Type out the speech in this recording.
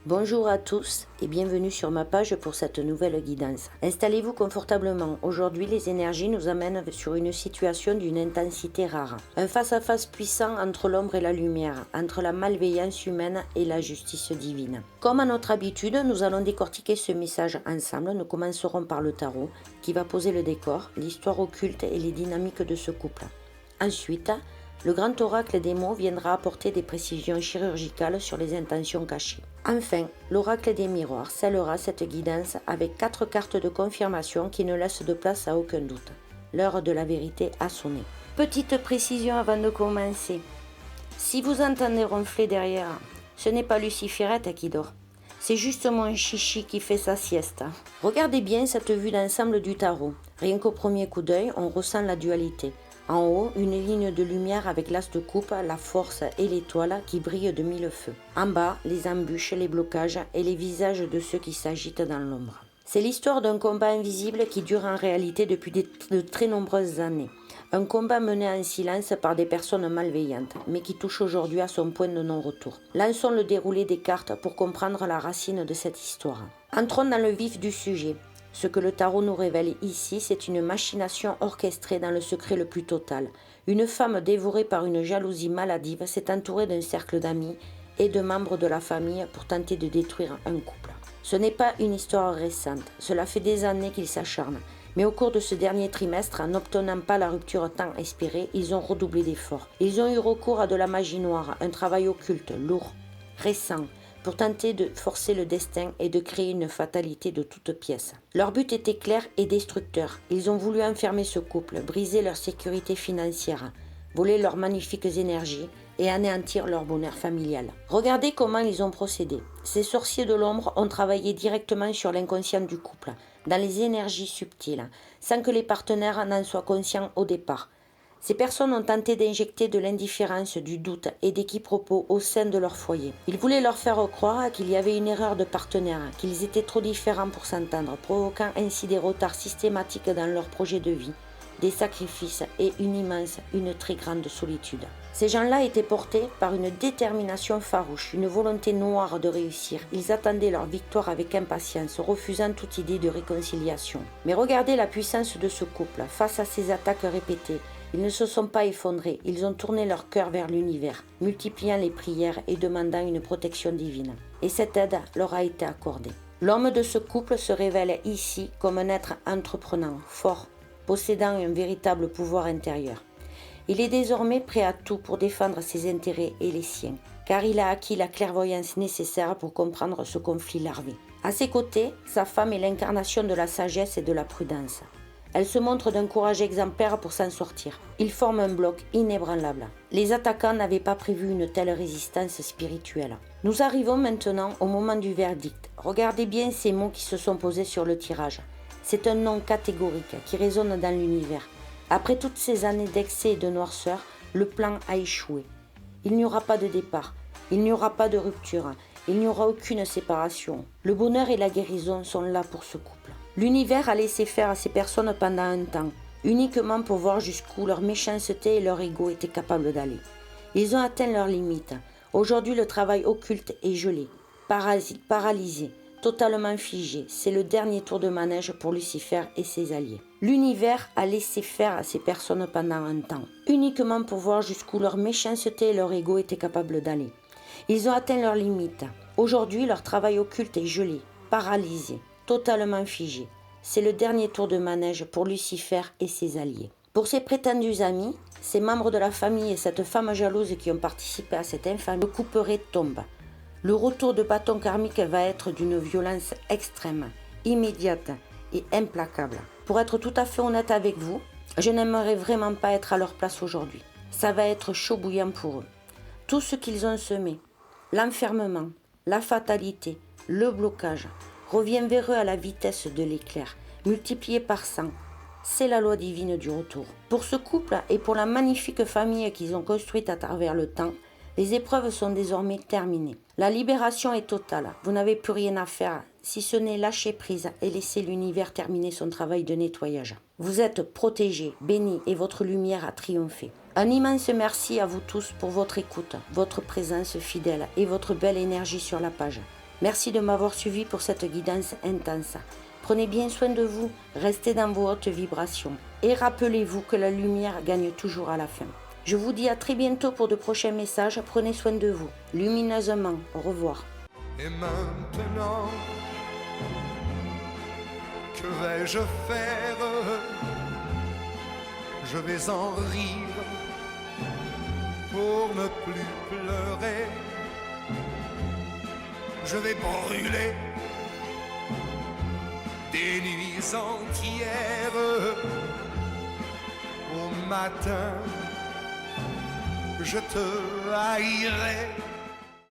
Bonjour à tous et bienvenue sur ma page pour cette nouvelle guidance. Installez-vous confortablement. Aujourd'hui, les énergies nous amènent sur une situation d'une intensité rare. Un face-à-face puissant entre l'ombre et la lumière, entre la malveillance humaine et la justice divine. Comme à notre habitude, nous allons décortiquer ce message ensemble. Nous commencerons par le tarot qui va poser le décor, l'histoire occulte et les dynamiques de ce couple. Ensuite, le grand oracle des mots viendra apporter des précisions chirurgicales sur les intentions cachées. Enfin, l'oracle des miroirs scellera cette guidance avec 4 cartes de confirmation qui ne laissent de place à aucun doute. L'heure de la vérité a sonné. Petite précision avant de commencer. Si vous entendez ronfler derrière, ce n'est pas Luciférette qui dort. C'est juste mon chichi qui fait sa sieste. Regardez bien cette vue d'ensemble du tarot. Rien qu'au premier coup d'œil, on ressent la dualité. En haut, une ligne de lumière avec l'as de coupe, la force et l'étoile qui brillent de mille feux. En bas, les embûches, les blocages et les visages de ceux qui s'agitent dans l'ombre. C'est l'histoire d'un combat invisible qui dure en réalité depuis de très nombreuses années. Un combat mené en silence par des personnes malveillantes, mais qui touche aujourd'hui à son point de non-retour. Lançons le déroulé des cartes pour comprendre la racine de cette histoire. Entrons dans le vif du sujet. Ce que le tarot nous révèle ici, c'est une machination orchestrée dans le secret le plus total. Une femme dévorée par une jalousie maladive s'est entourée d'un cercle d'amis et de membres de la famille pour tenter de détruire un couple. Ce n'est pas une histoire récente, cela fait des années qu'ils s'acharnent. Mais au cours de ce dernier trimestre, en n'obtenant pas la rupture tant espérée, ils ont redoublé d'efforts. Ils ont eu recours à de la magie noire, un travail occulte, lourd, récent, pour tenter de forcer le destin et de créer une fatalité de toutes pièces. Leur but était clair et destructeur. Ils ont voulu enfermer ce couple, briser leur sécurité financière, voler leurs magnifiques énergies et anéantir leur bonheur familial. Regardez comment ils ont procédé. Ces sorciers de l'ombre ont travaillé directement sur l'inconscient du couple, dans les énergies subtiles, sans que les partenaires n'en soient conscients au départ. Ces personnes ont tenté d'injecter de l'indifférence, du doute et des quiproquos au sein de leur foyer. Ils voulaient leur faire croire qu'il y avait une erreur de partenaire, qu'ils étaient trop différents pour s'entendre, provoquant ainsi des retards systématiques dans leur projet de vie, des sacrifices et une très grande solitude. Ces gens-là étaient portés par une détermination farouche, une volonté noire de réussir. Ils attendaient leur victoire avec impatience, refusant toute idée de réconciliation. Mais regardez la puissance de ce couple face à ces attaques répétées. Ils ne se sont pas effondrés, ils ont tourné leur cœur vers l'univers, multipliant les prières et demandant une protection divine. Et cette aide leur a été accordée. L'homme de ce couple se révèle ici comme un être entreprenant, fort, possédant un véritable pouvoir intérieur. Il est désormais prêt à tout pour défendre ses intérêts et les siens, car il a acquis la clairvoyance nécessaire pour comprendre ce conflit larvé. À ses côtés, sa femme est l'incarnation de la sagesse et de la prudence. Elle se montre d'un courage exemplaire pour s'en sortir. Ils forment un bloc inébranlable. Les attaquants n'avaient pas prévu une telle résistance spirituelle. Nous arrivons maintenant au moment du verdict. Regardez bien ces mots qui se sont posés sur le tirage. C'est un non catégorique qui résonne dans l'univers. Après toutes ces années d'excès et de noirceur, le plan a échoué. Il n'y aura pas de départ. Il n'y aura pas de rupture. Il n'y aura aucune séparation. Le bonheur et la guérison sont là pour ce couple. L'univers a laissé faire à ces personnes pendant un temps, uniquement pour voir jusqu'où leur méchanceté et leur ego étaient capables d'aller. Ils ont atteint leurs limites. Aujourd'hui, le travail occulte est gelé, paralysé, totalement figé. C'est le dernier tour de manège pour Lucifer et ses alliés. L'univers a laissé faire à ces personnes pendant un temps, uniquement pour voir jusqu'où leur méchanceté et leur ego étaient capables d'aller. Ils ont atteint leurs limites. Aujourd'hui, leur travail occulte est gelé, paralysé, totalement figé. C'est le dernier tour de manège pour Lucifer et ses alliés. Pour ses prétendus amis, ces membres de la famille et cette femme jalouse qui ont participé à cette infamie, le couperet tombe. Le retour de bâton karmique va être d'une violence extrême, immédiate et implacable. Pour être tout à fait honnête avec vous, je n'aimerais vraiment pas être à leur place aujourd'hui. Ça va être chaud bouillant pour eux. Tout ce qu'ils ont semé, l'enfermement, la fatalité, le blocage, revient vers eux à la vitesse de l'éclair, multiplié par 100. C'est la loi divine du retour. Pour ce couple et pour la magnifique famille qu'ils ont construite à travers le temps, les épreuves sont désormais terminées. La libération est totale. Vous n'avez plus rien à faire, si ce n'est lâcher prise et laisser l'univers terminer son travail de nettoyage. Vous êtes protégés, bénis et votre lumière a triomphé. Un immense merci à vous tous pour votre écoute, votre présence fidèle et votre belle énergie sur la page. Merci de m'avoir suivi pour cette guidance intense. Prenez bien soin de vous, restez dans vos hautes vibrations et rappelez-vous que la lumière gagne toujours à la fin. Je vous dis à très bientôt pour de prochains messages. Prenez soin de vous, lumineusement. Au revoir. Et maintenant, que vais-je faire? Je vais en rire pour ne plus pleurer. Je vais brûler des nuits entières. Au matin, je te haïrai.